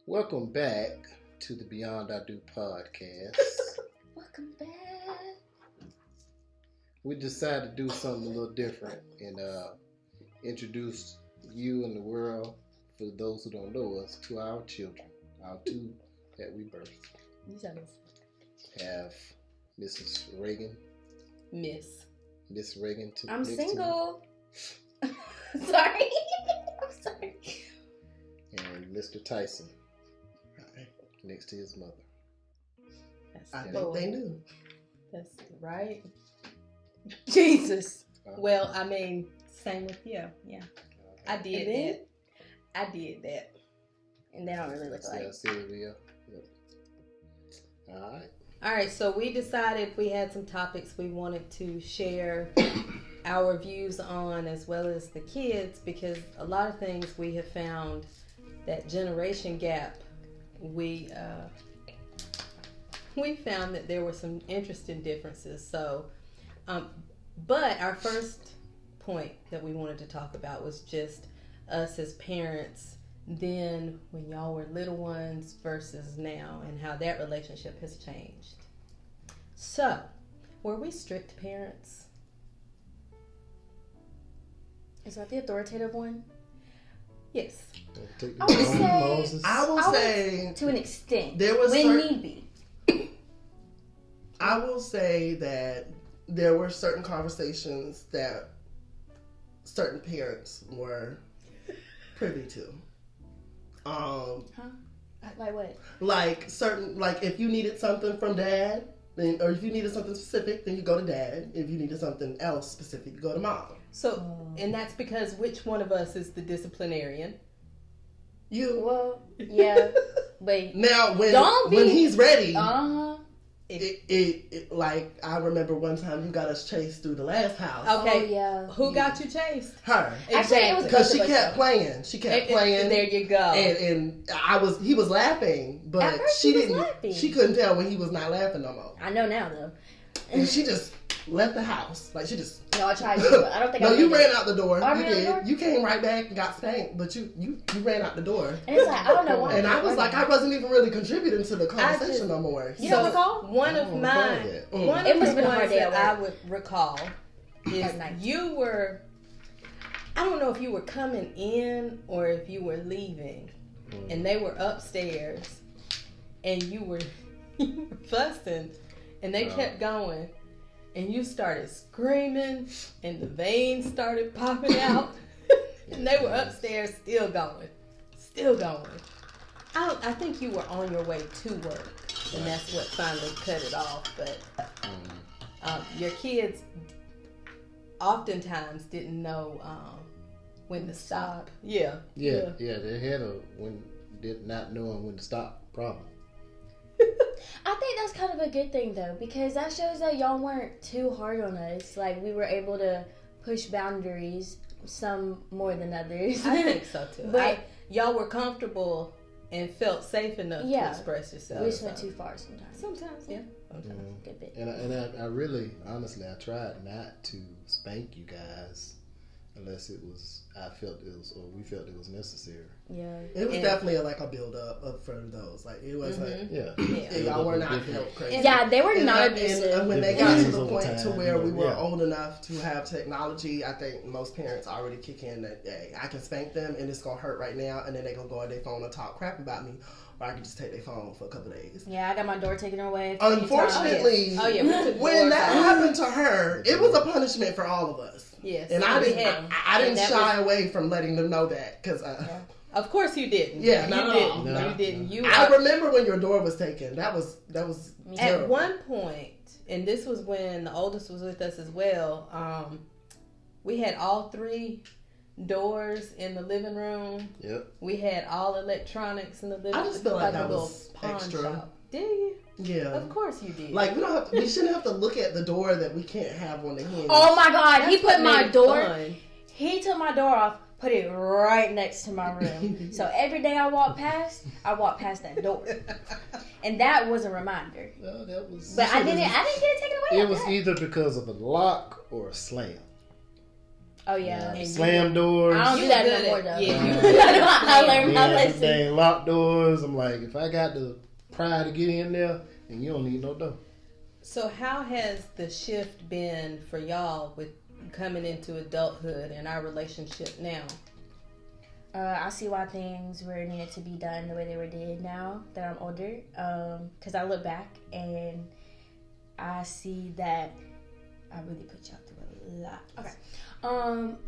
Welcome back to the Beyond I Do podcast. Welcome back. We decided to do something a little different and introduce you and the world, for those who don't know us, to our children, our two that we birthed. You sound Have Mrs. Reagan. Miss. Miss Reagan. I'm next to me, single. Sorry. I'm sorry. and Mr. Tyson next to his mother. I think they knew. That's right. Jesus. Well, I mean, same with you. Yeah. I did that. I did that. And they don't really look alike. Sylvia. Yep. All right. All right, so we decided we had some topics we wanted to share our views on, as well as the kids, because a lot of things we have found that generation gap, we found that there were some interesting differences. So, but our first point that we wanted to talk about was just us as parents then when y'all were little ones versus now, and how that relationship has changed. So, were we strict parents? Is that the authoritative one? Yes. I will say to an extent. there was when need be. I will say that there were certain conversations that certain parents were privy to. Like what? Like if you needed something from dad, then, or if you needed something specific, then you go to dad. If you needed something else specific, you go to mom. So, and that's because which one of us is the disciplinarian? You. Well, yeah. But Now when he's ready, it like I remember one time you got us chased through the last house. Okay. Oh, yeah. Who got you chased? Her. Actually, it was Because she both of us, kept though. playing. She kept playing. There you go. And he was laughing, At but first she he was didn't. laughing. She couldn't tell when he was not laughing no more. I know now though. And she just left the house. Like she just. No, I tried to, but I don't think No, I you did. ran out the door. Oh, I You ran out the did. door? You came right back and got spanked, but you ran out the door. And it's like I don't know why. And I was like, I wasn't even really contributing to the conversation just- no more. You don't recall? One I of don't mine, recall that. one It of must the have been a hard ones day that at I work. would recall is At night. you were, I don't know if you were coming in or if you were leaving, and they were upstairs, and you were fussing, and they kept going, and you started screaming, and the veins started popping out, and they were upstairs still going. I think you were on your way to work, and that's what finally cut it off. But your kids oftentimes didn't know when to stop. Yeah. Yeah, they had not knowing when to stop problem. I think that's kind of a good thing though, because that shows that y'all weren't too hard on us. Like we were able to push boundaries, some more than others. I think so too. But y'all were comfortable and felt safe enough to Yeah. express yourself. we just went too far sometimes. Sometimes, yeah. Good bit. And I really, honestly, I tried not to spank you guys unless we felt it was necessary. Yeah. It was definitely a build up for those. Like it was like Yeah. y'all were not felt crazy. Yeah, they were And not and abusive. when they It got to was the over point time, to where we were yeah. old enough to have technology, I think most parents already kick in that, hey, I can spank them and it's gonna hurt right now, and then they gonna go on their phone and talk crap about me, or I can just take their phone for a couple of days. Yeah, I got my door taken away. a few Unfortunately, Oh, yeah. We took when doors that out. happened to her, it was a punishment for all of us. Yes. And I We didn't, had- I didn't and that shy away from letting them know that because Of course you didn't. Yeah, you not at didn't. all. No. You didn't. You I remember when your door was taken. That was Me At terrible. one point, and this was when the oldest was with us as well, we had all three doors in the living room. Yep. We had all electronics in the living room. I just feel like a that little was pawn extra. shop. Did you? Yeah. Of course you did. Like we shouldn't have to look at the door that we can't have on the hinge. Oh my God, he That's what put my made it door. fun. He took my door off, put it right next to my room. So every day I walk past that door, and that was a reminder. No, that was. But I didn't get it taken away. It like was that. either because of a lock or a slam. Oh yeah. And Slam doors. I don't do You that good no more at- though. yeah, I learned my They lesson. lock doors. I'm like, if I got the pride to get in there, then you don't need no door. So how has the shift been for y'all with coming into adulthood and our relationship now? I see why things were needed to be done the way they were did now that I'm older. Because I look back and I see that I really put y'all through a lot. Okay.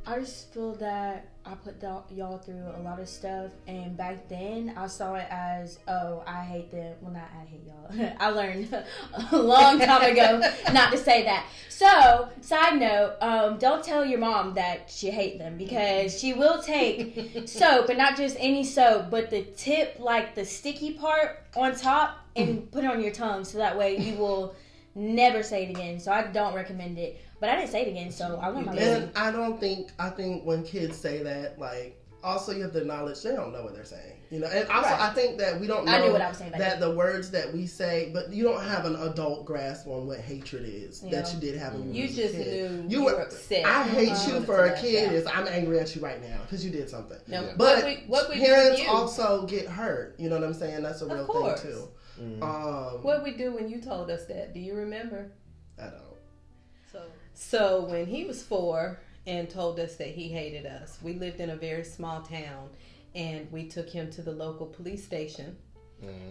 I just feel that I put y'all through a lot of stuff, and back then I saw it as, oh, I hate them. Well, not I hate y'all. I learned a long time ago not to say that. So, side note, don't tell your mom that you hate them, because she will take soap, and not just any soap, but the tip, like the sticky part on top, and put it on your tongue, so that way you will never say it again. So I don't recommend it. But I didn't say it again, so I learned my lesson. And I think when kids say that, like, also you have to acknowledge they don't know what they're saying. You know, and also Right. I think that we don't know I knew what I was saying. that the words that we say, but you don't have an adult grasp on what hatred is that you did have when you You was just a kid. knew you were upset. I hate you wanted for to a lash kid out. is I'm angry at you right now because you did something. No, Yeah. But what we do parents with you? also get hurt. You know what I'm saying? That's a Of real course. thing too. Mm. What we do when you told us that? Do you remember? I don't. So when he was 4 and told us that he hated us, we lived in a very small town, and we took him to the local police station.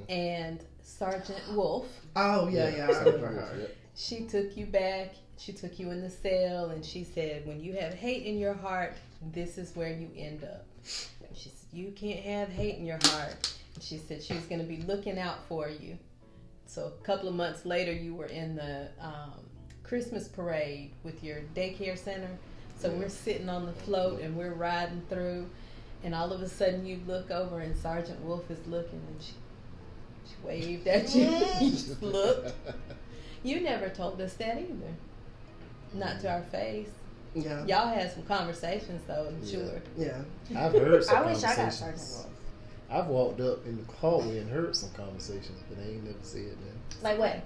And Sergeant Wolf, Oh yeah, I remember her. she took you back. She took you in the cell, and she said, when you have hate in your heart, this is where you end up. She said, you can't have hate in your heart. She said she was going to be looking out for you. So a couple of months later, you were in the Christmas parade with your daycare center. So we're sitting on the float and we're riding through, and all of a sudden you look over and Sergeant Wolf is looking, and she waved at you. You just looked. You never told us that either. Not to our face. Yeah. Y'all had some conversations though, I'm sure. Yeah. I've heard some I wish I got conversations. Sergeant Wolf. I've walked up in the hallway and heard some conversations, but I ain't never said that. Like what?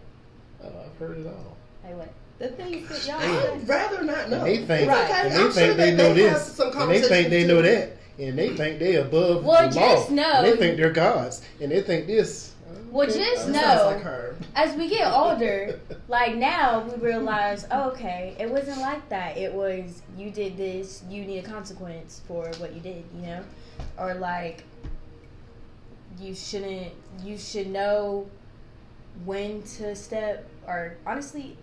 Oh, I've heard it all. Like what? The things that y'all I'd say. rather not know. And they think, Right. and I'm they think sure they that know they have this, some and they think they conversations know too. that, and they think they above Well, the just law. know- And they think they're gods, and they think this. Well, just That know, sounds like her. as we get older, like now we realize, oh, okay, it wasn't like that. It was, you did this, you need a consequence for what you did, you know? Or like, you should know when to step, or honestly,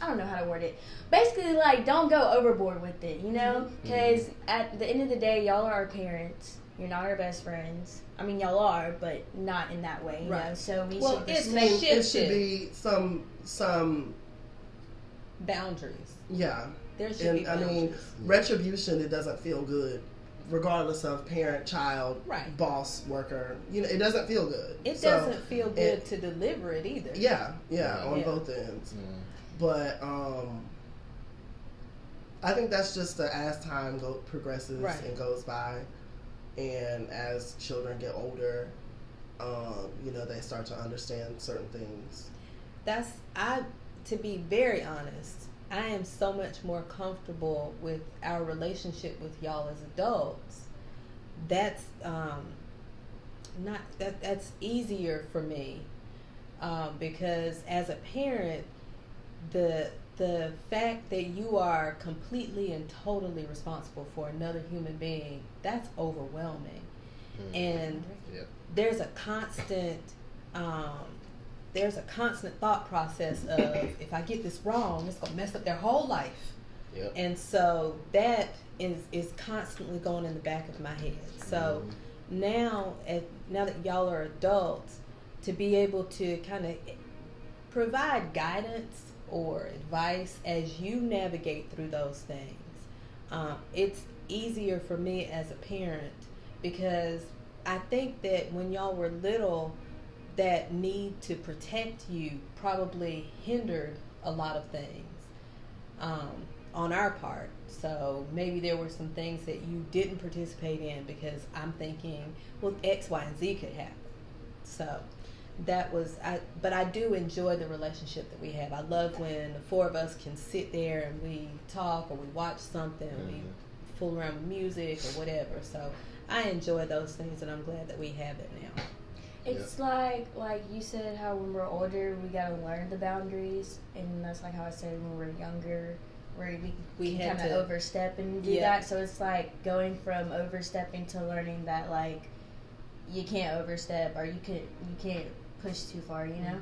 I don't know how to word it. Basically, like, don't go overboard with it, you know? Because at the end of the day, y'all are our parents. You're not our best friends. I mean, y'all are, but not in that way, you know? Right. So we Well, should it's respect. It should shifted. be some Boundaries. yeah. There should And be I boundaries. mean, retribution, it doesn't feel good, regardless of parent, child, Right. boss, worker. You know, it doesn't feel good. It So, doesn't feel good to deliver it either. Yeah, on Yeah. both ends. Mm. But I think that's just as time progresses Right. and goes by, and as children get older, you know, they start to understand certain things. To be very honest, I am so much more comfortable with our relationship with y'all as adults. That's that's easier for me, because as a parent, the fact that you are completely and totally responsible for another human being, that's overwhelming. And Yep. there's a constant thought process of, if I get this wrong, it's gonna mess up their whole life. Yep. And so that is constantly going in the back of my head. So now that y'all are adults, to be able to kind of provide guidance or advice as you navigate through those things, it's easier for me as a parent, because I think that when y'all were little, that need to protect you probably hindered a lot of things on our part. So maybe there were some things that you didn't participate in because I'm thinking, well, X, Y, and Z could happen. So but I do enjoy the relationship that we have. I love when the four of us can sit there and we talk or we watch something, we fool around with music or whatever. So I enjoy those things, and I'm glad that we have it now. It's like you said, how when we're older we gotta learn the boundaries, and that's like how I said when we're younger, where we had kind to of overstep and do Yeah. that. So it's like going from overstepping to learning that like you can't overstep or you can't push too far, you know.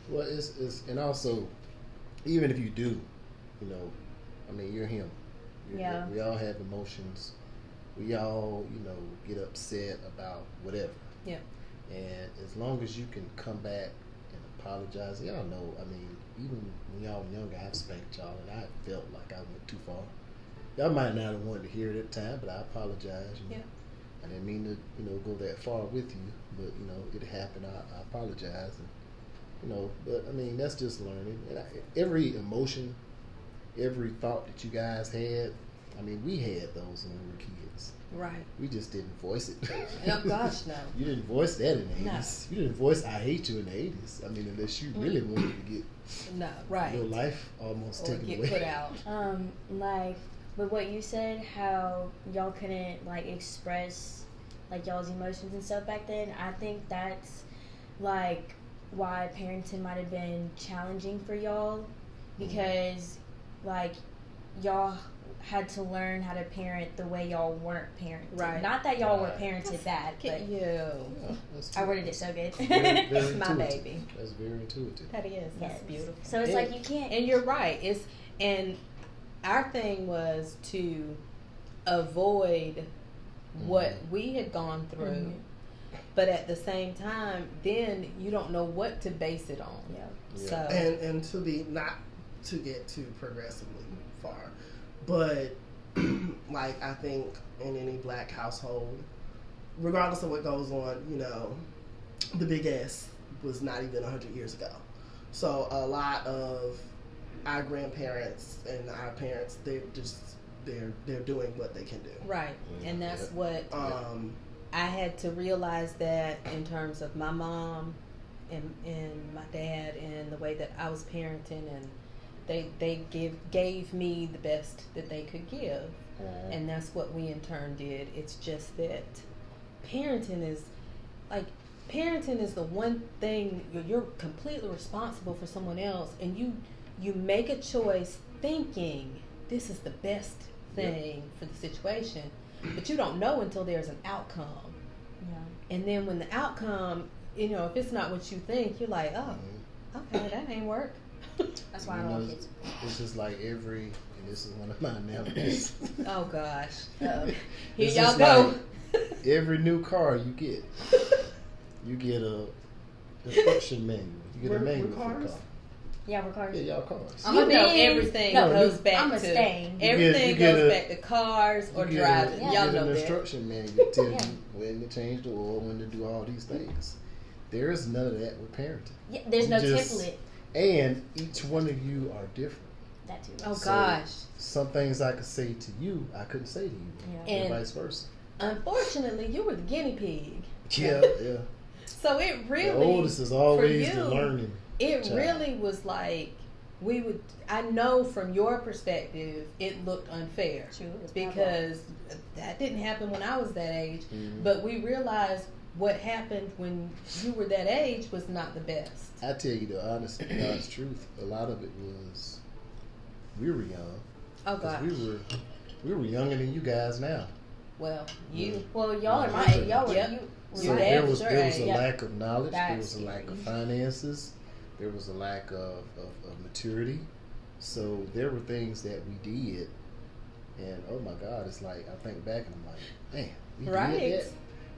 Well, it's and also, even if you do, you know, I mean, you're him. Yeah. We all have emotions. We all, you know, get upset about whatever. Yeah. And as long as you can come back and apologize, y'all know, I mean, even when y'all were younger, I've spanked y'all, and I felt like I went too far. Y'all might not have wanted to hear it at the time, but I apologize. You know. Yeah. I didn't mean to, you know, go that far with you, but, you know, it happened. I apologize. And, you know, but, I mean, that's just learning. And every emotion, every thought that you guys had, I mean, we had those when we were kids. Right. We just didn't voice it. Oh gosh, no. You didn't voice that in the No. 80s. You didn't voice I hate you in the 80s. I mean, unless you really wanted to get No, right. your life almost Or taken get away. put out. Like with what you said, how y'all couldn't like express like y'all's emotions and stuff back then. I think that's like why parenting might have been challenging for y'all, because like y'all had to learn how to parent the way y'all weren't parented. Right. Not that y'all were Right. parented bad, Look but at you. Yeah, that's I worded it so good. very, very My intuitive. baby. That's very intuitive. That is. That's Yes. beautiful. So it's Yeah. like you can't. And you're right. And our thing was to avoid what we had gone through, Mhm. but at the same time, then you don't know what to base it on. Yeah. Yeah. So And to be not to get too progressively far, but like I think in any black household, regardless of what goes on, you know, the big S was not even 100 years ago. So a lot of our grandparents and our parents, they're doing what they can do. right, and that's Yeah. what I had to realize, that in terms of my mom and my dad and the way that I was parenting, and they gave me the best that they could give, and that's what we in turn did. It's just that parenting is the one thing you're completely responsible for someone else, and you make a choice thinking this is the best thing for the situation, but you don't know until there's an outcome. Yeah. And then when the outcome, you know, if it's not what you think, you're like, oh, okay, that ain't work. That's why I You don't know, want kids. It's just like and this is one of my analogies. Oh gosh. Uh-oh. Here It's y'all just go. Every new car you get a instruction manual. You get a We're manual for cars? the car. Yeah, we're cars. Yeah, y'all cars. You know everything No, goes back I'm a to stain. everything You get goes a- back to cars or You get driving. you Y'all get know an that. instruction manual to tell Yeah. you when to change the oil, when to do all these things. There is none of that with parenting. Yeah, there's You no just- template. And each one of you are different. That too. Oh So- gosh. Some things I could say to you, I couldn't say to you, Yeah. and And- vice versa. Unfortunately, you were the guinea pig. Yeah, yeah. So it really The oldest is always you, the learning. It child. really was like I know from your perspective it looked unfair True, it's my because that didn't happen when I was that age. Mhm. But we realized what happened when you were that age was not the best. I tell you the honest God's truth. A lot of it was we were young. Oh 'Cause gosh. we were younger than you guys now. Well, you Well, y'all are my Yeah. age. Y'all were Yep. you. were Your So my dad there age. was your there was a age. Yeah. lack of knowledge. There That's was a lack of scary. finances. There was a lack of maturity. So there were things that we did, and oh my God, it's like I think back and I'm like, man, we Right. did that.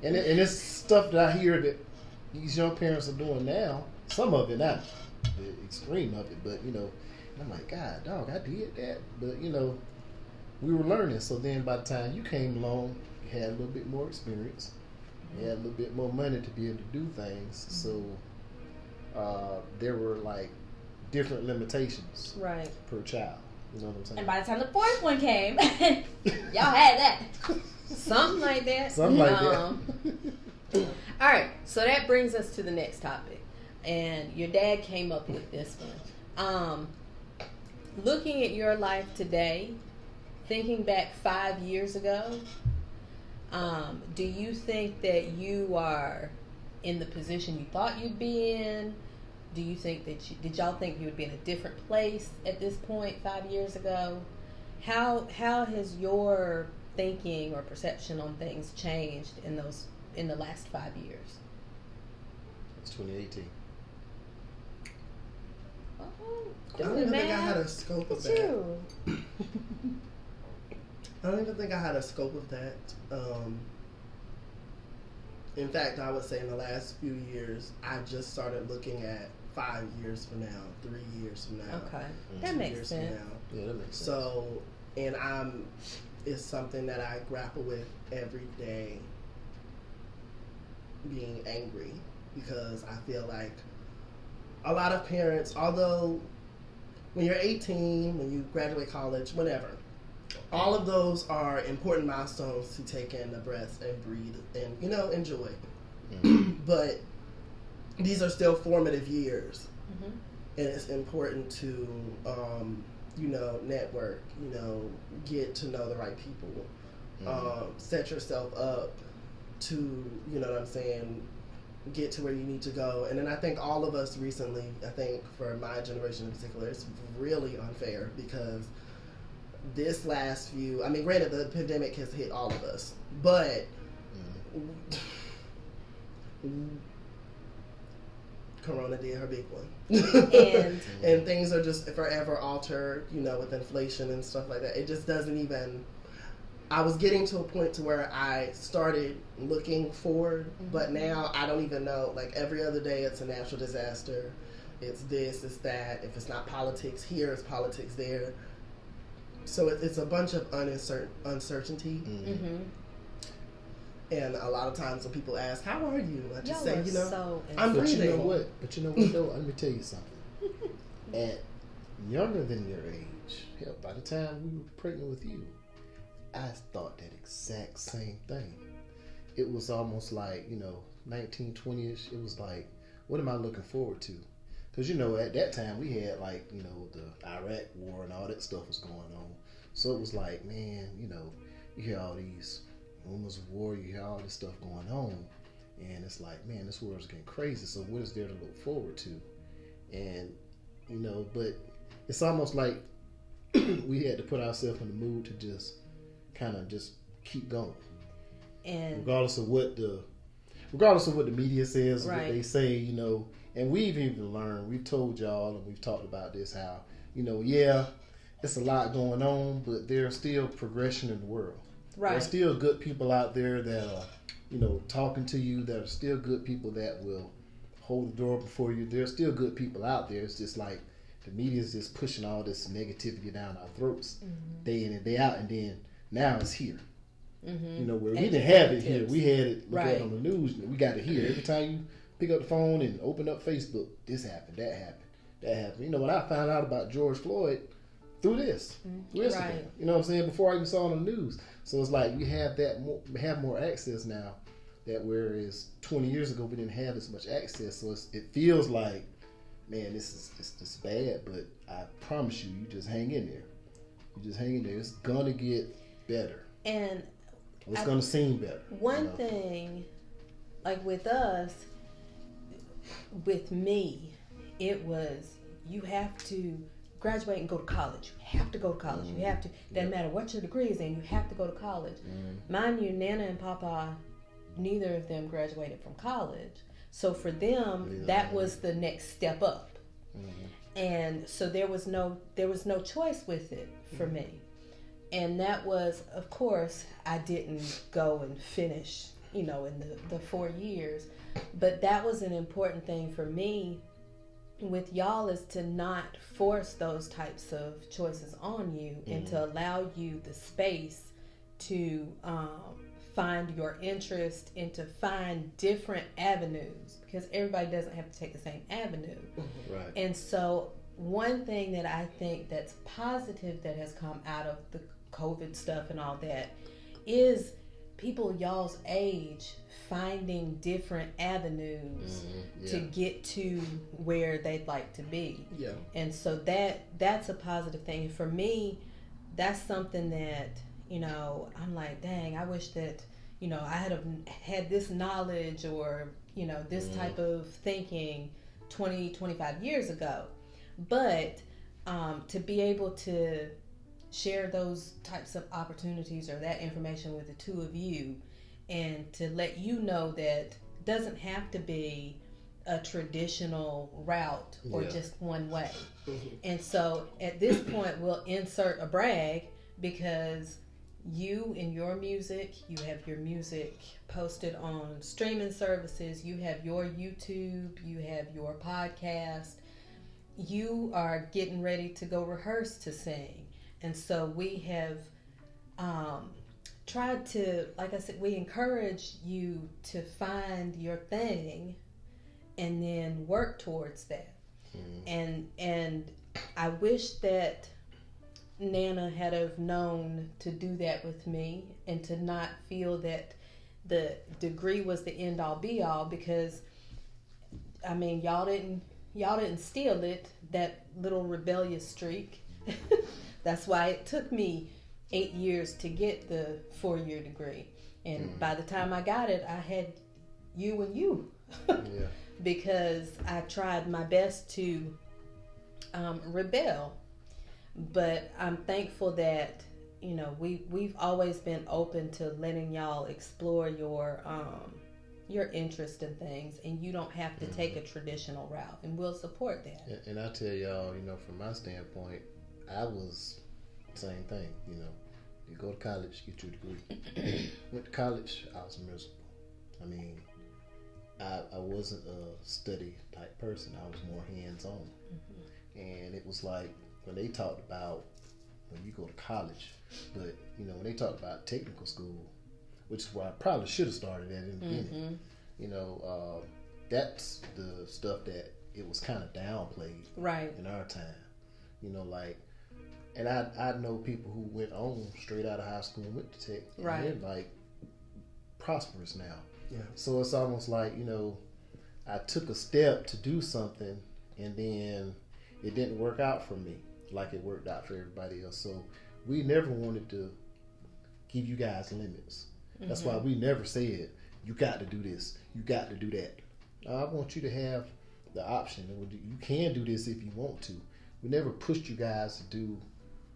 And it's stuff that I hear that these young parents are doing now. Some of it, not the extreme of it, but you know, and I'm like, God, dog, I did that. But you know, we were learning. So then, by the time you came along, you had a little bit more experience. You had a little bit more money to be able to do things. So there were like different limitations right. per child. You know what I'm saying? And by the time the fourth one came, y'all had that. Something like that. Something like All right, so that brings us to the next topic. and your dad came up with this one. Looking at your life today, thinking back 5 years ago, do you think that you are in the position you thought you'd be in? Do you think that did y'all think you would be in a different place at this point 5 years ago? How has your thinking or perception on things changed in the last 5 years? It's 2018. Oh, I don't even think I had a scope of that. I don't even think I had a scope of that. In fact, I would say in the last few years, I just started looking at 5 years from now, 3 years from now. Okay, 2 that makes years sense. From now. Yeah, that makes sense. So, and it's something that I grapple with every day, being angry, because I feel like a lot of parents, although when you're 18, when you graduate college, whatever, all of those are important milestones to take in a breath and breathe and, enjoy. But these are still formative years. Mm-hmm. And it's important to, network, get to know the right people, set yourself up to, get to where you need to go. And then I think all of us recently, for my generation in particular, it's really unfair because this last few, granted the pandemic has hit all of us, but Corona did her big one. And things are just forever altered, with inflation and stuff like that. It just doesn't even, I was getting to a point to where I started looking forward, but now I don't even know. Like every other day it's a natural disaster. It's this, it's that. If it's not politics here, it's politics there. So it's a bunch of uncertainty. And a lot of times when people ask, how are you? I just say, I'm breathing. But you know what? Though? Let me tell you something. At younger than your age, hell, by the time we were pregnant with you, I thought that exact same thing. It was almost like, 1920-ish. It was like, what am I looking forward to? Because, at that time we had the Iraq war and all that stuff was going on. So it was like, man, you hear all these rumors of war, you hear all this stuff going on. And it's like, man, this world's getting crazy. So what is there to look forward to? And, but it's almost like we had to put ourselves in the mood to just kind of just keep going. And regardless of what the media says, what they say, and we've even learned, we've told y'all and we've talked about this, how, it's a lot going on, but there's still progression in the world. Right. There's still good people out there that are, talking to you, that are still good people that will hold the door before you. There's still good people out there. It's just like the media is just pushing all this negativity down our throats day in and day out, and then now it's here. Where we didn't have it here. We had it look at on the news. We got it here. Every time you pick up the phone and open up Facebook, this happened, that happened, that happened. When I found out about George Floyd, through this, through Instagram. Right. You know what I'm saying? Before I even saw it on the news. So it's like we have more access now, that whereas 20 years ago we didn't have as much access. So it feels like, man, this is bad, but I promise you, you just hang in there. You just hang in there. It's gonna get better. And it's gonna seem better. One thing, like with us, with me, it was, you have to graduate and go to college. You have to go to college. You have to. Doesn't matter what your degree is in. You have to go to college. Mind you, Nana and Papa, neither of them graduated from college. So for them, that was the next step up. And so there was no choice with it for me. And that was, of course, I didn't go and finish, in the 4 years. But that was an important thing for me with y'all, is to not force those types of choices on you and to allow you the space to find your interest and to find different avenues, because everybody doesn't have to take the same avenue. Right. And so one thing that I think that's positive that has come out of the COVID stuff and all that is people y'all's age finding different avenues to get to where they'd like to be. Yeah. And so that's a positive thing. For me, that's something that, you know, I'm like, dang, I wish that, you know, I had this knowledge or, you know, this type of thinking 20, 25 years ago. But to be able to share those types of opportunities or that information with the two of you, and to let you know that it doesn't have to be a traditional route or just one way. And so at this point, we'll insert a brag, because you and your music, you have your music posted on streaming services, you have your YouTube, you have your podcast, you are getting ready to go rehearse to sing. And so we have tried to, like I said, we encourage you to find your thing and then work towards that. And I wish that Nana had have known to do that with me, and to not feel that the degree was the end all be all, because I mean, y'all didn't steal it, that little rebellious streak. That's why it took me 8 years to get the 4-year degree. And by the time I got it, I had you and you. Because I tried my best to rebel. But I'm thankful that, you know, we've always been open to letting y'all explore your interest in things, and you don't have to take a traditional route, and we'll support that. And I tell y'all, you know, from my standpoint, I was same thing. You know, you go to college, get your degree. Went to college, I was miserable. I mean, I wasn't a study type person. I was more hands-on. And it was like when they talked about when you go to college, but you know, when they talked about technical school, which is where I probably should have started at in the beginning. You know, that's the stuff that it was kind of downplayed in our time. You know, like, and I know people who went on straight out of high school and went to tech, and they're like prosperous now. Yeah. So it's almost like, you know, I took a step to do something, and then it didn't work out for me like it worked out for everybody else. So we never wanted to give you guys limits. That's why we never said, you got to do this, you got to do that. I want you to have the option. You can do this if you want to. We never pushed you guys to do,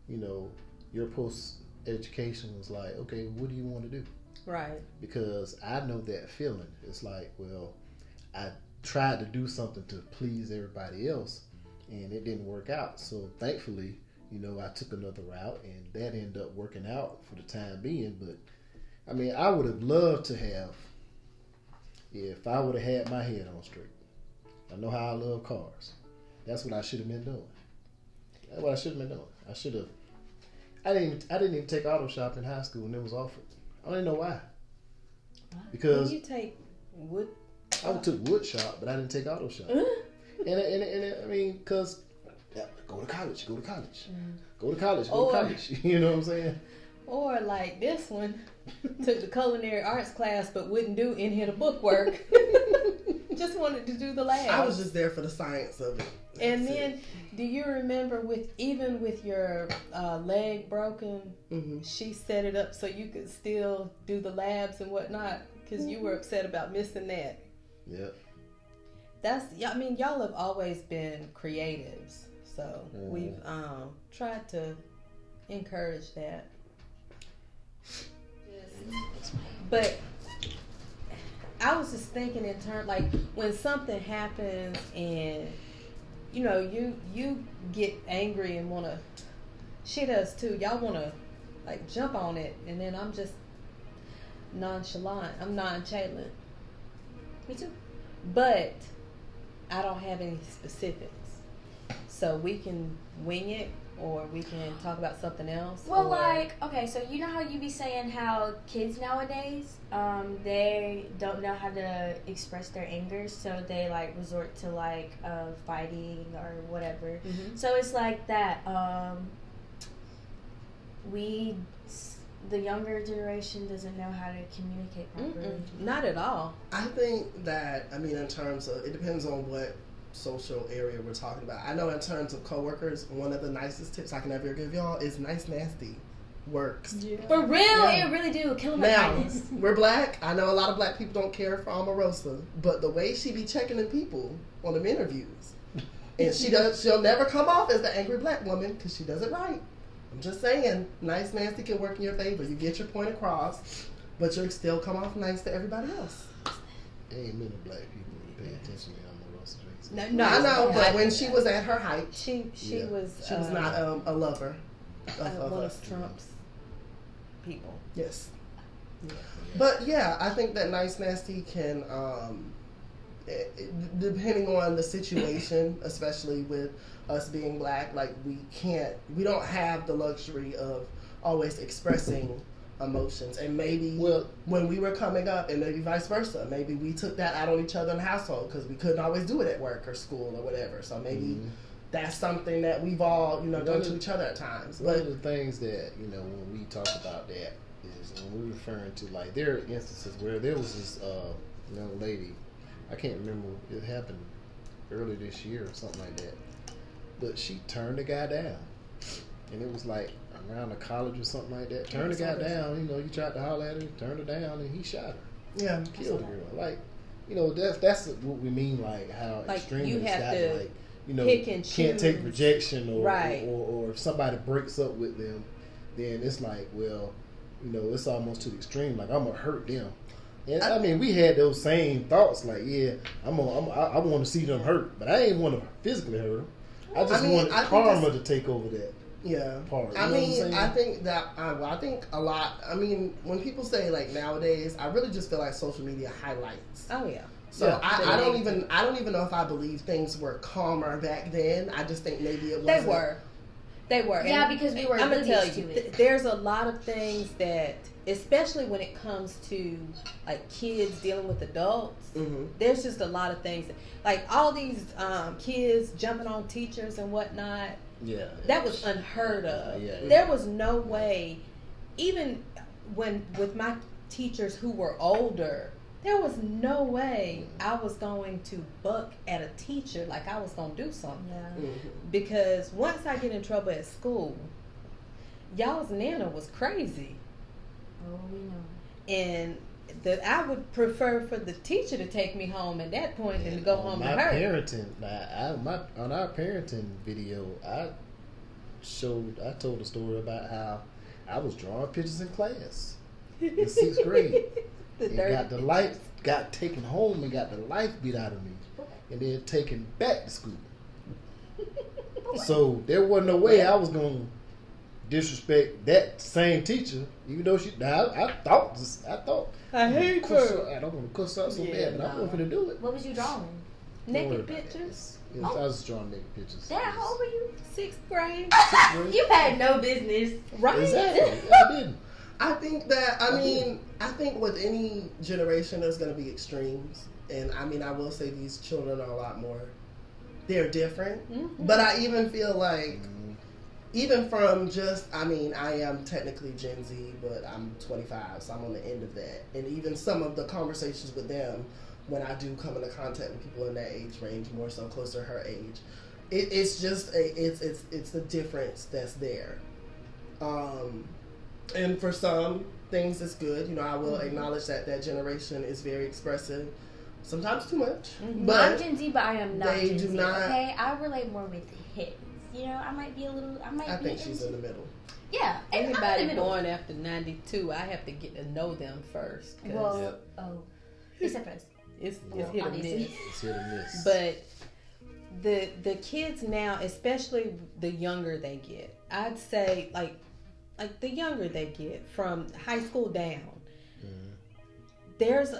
you know, your post-education was like, okay, what do you want to do? Right. Because I know that feeling. It's like, well, I tried to do something to please everybody else, and it didn't work out. So thankfully, you know, I took another route, and that ended up working out for the time being. But I mean, I would have loved to have, if I would have had my head on straight. I know how I love cars. That's what I should have been doing. That's what I should have been doing. I should have. I didn't even take auto shop in high school, and it was offered. I don't even know why. Because you take wood. I took wood shop, but I didn't take auto shop. and I mean, because go to college. Go to college. You know what I'm saying? Or like this one, took the culinary arts class, but wouldn't do any of the bookwork. Just wanted to do the lab. I was just there for the science of it. And then, do you remember with your leg broken, she set it up so you could still do the labs and whatnot, because you were upset about missing that. Yep. I mean, y'all have always been creatives, so we've tried to encourage that. But I was just thinking in terms, like, when something happens and, you know, you get angry and want to, she does too. Y'all want to, like, jump on it, and then I'm just nonchalant. I'm nonchalant. Me too. But I don't have any specifics. So we can wing it, or we can talk about something else. Well, like, okay, so you know how you be saying how kids nowadays, they don't know how to express their anger, so they, like, resort to, like, fighting or whatever. So it's like that. We the younger generation doesn't know how to communicate properly. Not at all. I think that, I mean, in terms of, it depends on what social area we're talking about. I know in terms of coworkers, one of the nicest tips I can ever give y'all is nice nasty works. For real, Yeah. it really do. Kill 'em with Now, kindness. we're black. I know a lot of black people don't care for Omarosa, but the way she be checking in people on them interviews, and she'll never come off as the angry black woman because she does it right. I'm just saying, nice nasty can work in your favor. You get your point across, but you still come off nice to everybody else. Ain't many black people who pay attention to Omarosa Drakes. No, I know, but when she was at her height, she Yeah. was not a lover of one us. of Trump's people. Yes. But yeah, I think that nice nasty can, depending on the situation, especially with us being black, like we don't have the luxury of always expressing emotions. And maybe when we were coming up, and maybe vice versa, maybe we took that out on each other in the household because we couldn't always do it at work or school or whatever. So maybe that's something that we've all, done to each other at times. One But of the things that, when we talk about that is when we're referring to, like, there are instances where there was this young lady, I can't remember, it happened early this year or something like that, but she turned the guy down. And it was like around the college or something like that. Turned the guy down, you tried to holler at her, turned her down, and he shot her. yeah, Killed the girl. Like, that's what we mean, like how Like, extremists you have got to like, pick and can't take choose. rejection or, Right. or if somebody breaks up with them, then it's like, well, it's almost to the extreme. Like, I'm gonna hurt them. And I mean, we had those same thoughts. Like, yeah, I want to see them hurt, but I ain't want to physically hurt them. I just want I think karma to take over that yeah. part. I You know what I'm mean, saying? I think that I think a lot. I mean, when people say like nowadays, I really just feel like social media highlights. Oh yeah. So Yeah. I don't even know if I believe things were calmer back then. I just think maybe it wasn't. They were. Yeah, And because we were I'm gonna tell oblivious you, to it. there's a lot of things that, especially when it comes to like kids dealing with adults, there's just a lot of things like all these kids jumping on teachers and whatnot. Yeah. That was unheard of. Yeah. There was no way, even when with my teachers who were older, there was no way I was going to buck at a teacher like I was going to do something. Yeah. Because once I get in trouble at school, y'all's nana was crazy. Oh, we know. And I would prefer for the teacher to take me home at that point than to go home my to her. parenting, on our parenting video, I told a story about how I was drawing pictures in class in 6th grade. And got taken home and got the life beat out of me, and then taken back to school. So there wasn't no way I was gonna disrespect that same teacher, even though she. Now I thought I hate her. I don't want to cuss out so Yeah, bad, but I wasn't gonna do it. What was you drawing? Don't worry Naked about that. pictures. I was drawing naked pictures. Dad, how old were you? 6th grade. You had no business. Right. Exactly. I didn't. I think that, I think with any generation there's going to be extremes. And I mean, I will say these children are a lot more, they're different. Mm-hmm. But I even feel like, even from just, I mean, I am technically Gen Z, but I'm 25, so I'm on the end of that. And even some of the conversations with them, when I do come into contact with people in that age range, more so close to her age, it's just, it's the difference that's there. And for some things, it's good. I will acknowledge that generation is very expressive, sometimes too much. But I'm Gen Z, but I am not they Gen do Z. not- Okay, I relate more with his. I might be a little. I think she's in the middle. Yeah, and I'm in Anybody the middle. born after 92, I have to get to know them first. 'Cause Well, except for us. it's well, hit or obviously. miss. It's hit or miss. But the kids now, especially the younger they get, I'd say like the younger they get from high school down, there's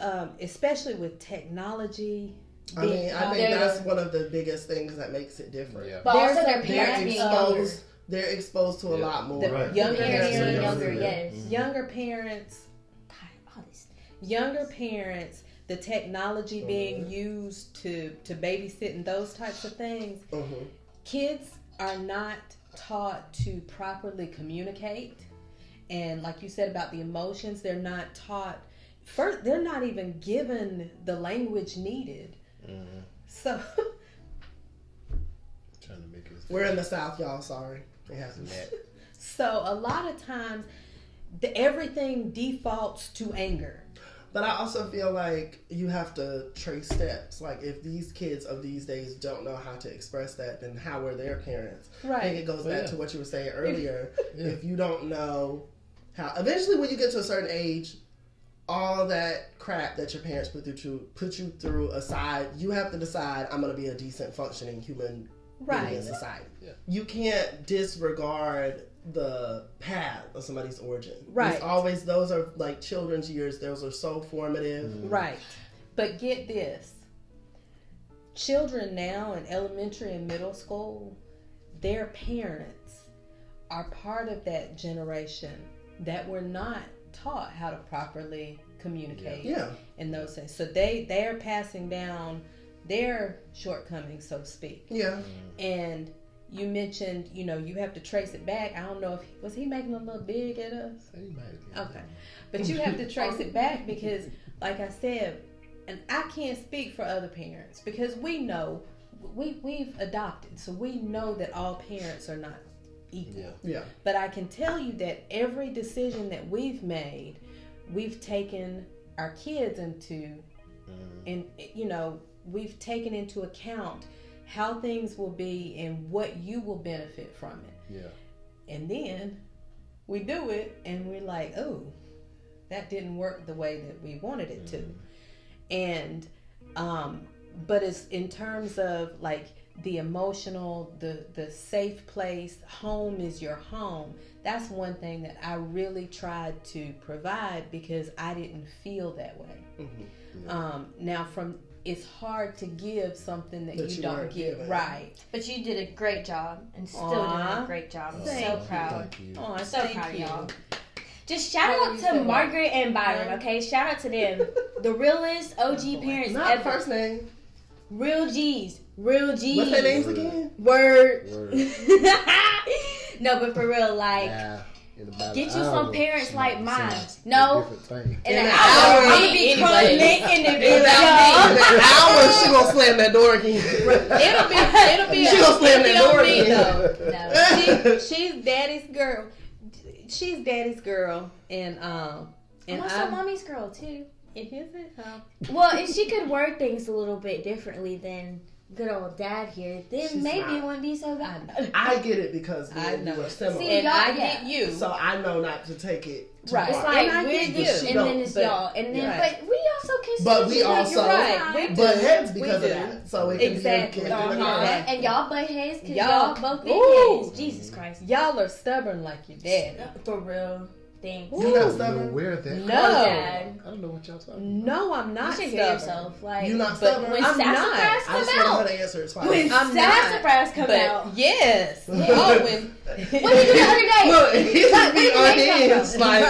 especially with technology. I mean, I think They're- that's one of the biggest things that makes it different. Yeah. But There's also their a- parents being younger. They're exposed to a lot more. The Right. younger Parents parents, being younger, yes. younger parents, God, all this. younger parents, the technology being used to babysit and those types of things. Kids are not taught to properly communicate, and like you said about the emotions, they're not taught. First, they're not even given the language needed. So Trying to make it. We're in the South, y'all. Sorry, it hasn't. So a lot of times, everything defaults to anger. But I also feel like you have to trace steps. Like, if these kids of these days don't know how to express that, then how were their parents? I think it goes back to what you were saying earlier. If you don't know how, eventually when you get to a certain age, all that crap that your parents put you through aside, you have to decide, I'm going to be a decent functioning human being in society. Yeah. You can't disregard the path of somebody's origin. Right. It's always, those are like children's years. Those are so formative. Right. But get this. Children now in elementary and middle school, their parents are part of that generation that were not taught how to properly communicate in those things. So they're passing down their shortcomings, so to speak. Yeah. And you mentioned, you have to trace it back. I don't know if was he making a little big at us? He might be. Okay. But you have to trace it back because, like I said, and I can't speak for other parents because we know, we've adopted, so we know that all parents are not equal. Yeah. But I can tell you that every decision that we've made, we've taken our kids into, and we've taken into account how things will be and what you will benefit from it. Yeah. And then we do it and we're like, oh, that didn't work the way that we wanted it to. And but it's in terms of like the emotional, the safe place, home is your home. That's one thing that I really tried to provide because I didn't feel that way. Now it's hard to give something that you don't weren't get given. right. But you did a great job and still doing a great job. I'm so proud. Thank you. Oh, So thank proud of you. y'all. Just shout How out you to say Margaret and Byron, okay? Shout out to them. The realest OG parents Not ever. first name. Real G's. Real G's. What's their names again? Word. Word. No, but for real, like, Nah, in about get you an some hour, parents she like might mine. say a No. different thing. in In an an hour, hour. I'm gonna be crumbling in the In video. an hour, she gonna slam that door again. It'll be She gonna slam it'll that be on door me, again. though. No. She's daddy's girl. She's daddy's girl, and I'm and also I'm. mommy's girl too. Is it? Well, if she could word things a little bit differently than good old dad here, then She's maybe not. it wouldn't be so bad. I get it because I we know. were similar. See, And y'all- I yeah. get you. So I know not to take it too Right. It's far. like And I we're get you, you. and No, then it's but- y'all, and then right. but we also can. But we see each other. also- You're Right. We Butt do. heads We because do. of that. So it Exactly. can be Uh-huh. Exactly. And y'all butt heads because Y'all- y'all both big Ooh. heads. Jesus Christ. Y'all are stubborn like your daddy. For real. Thanks. You not You're stubborn? aware of that? No. Dad. I don't know what y'all talking about. No, I'm You not should stubborn. hear yourself. Like, You not But stubborn? when I'm not. sassafras I come just want out. her to answer it twice. When I'm sassafras come but out. yes. Yeah. Oh, when. What did you do the other day? Look, he's Like, being where did they come unhinged. from? Like,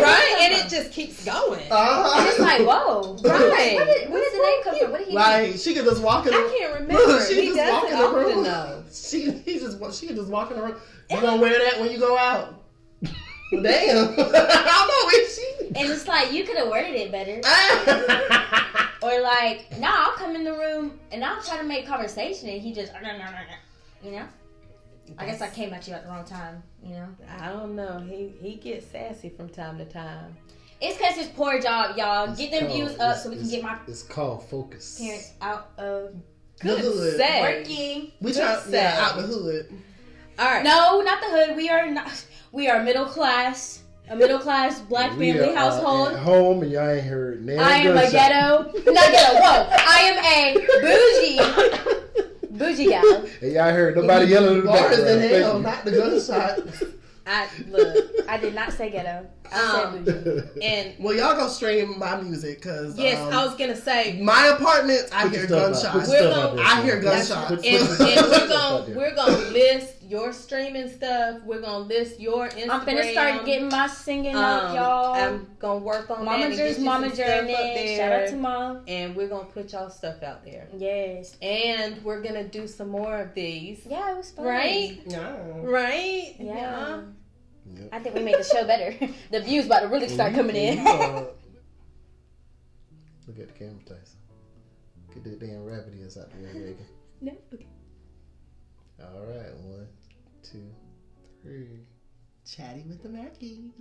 Right, and it just keeps going. And it's like, whoa. Right. Where did the name come from? What did he do? Like, she could just walk in the I can't remember. Look, she He just doesn't walk in the often room. though. She can just walk in the room. You gonna wear that when you go out? Damn. I don't know where she. And it's like, you could have worded it better. Or like, nah, I'll come in the room and I'll try to make conversation and he just, you know? I guess I came at you at the wrong time, you know? I don't know. He gets sassy from time to time. It's because it's poor job, y'all. It's Get them called- views up so we can it's- get my It's called focus. parents out of The hood. Say. working. We try, Good yeah, say. out the hood. All right. No, not the hood. We are not. We are middle class. A middle class black We family are, household. At home, and y'all ain't heard. I am a ghetto. Not ghetto. Whoa. I am a bougie gal. And y'all heard nobody yelling in the Bars background. in Thank hell, you. not the gunshot. Look. I did not say ghetto. I said bougie. And Well, y'all go stream my music because yes, I was gonna say my apartment. I Put hear your stuff out. Put gunshots. your We're stuff out gonna- there, I hear son. gunshots. Put- and put your we're stuff out there. gonna list your streaming stuff. We're gonna list your Instagram. I'm finna start getting my singing up, y'all. I'm gonna work on Mama that. and get Drew's you Mama some stuff up Journey. there, Shout out to Mom. and we're gonna put y'all stuff out there. Yes. And we're gonna do some more of these. Yeah, it was fun. Right? Yeah. Right? Yeah. Yep. I think we made the show better. The views about to really start coming in. Look at the camera, Tyson. Get that damn rabbit ears out the way, Reagan. No. Okay. All right, 1, 2, 3. Chatting with the Mackies.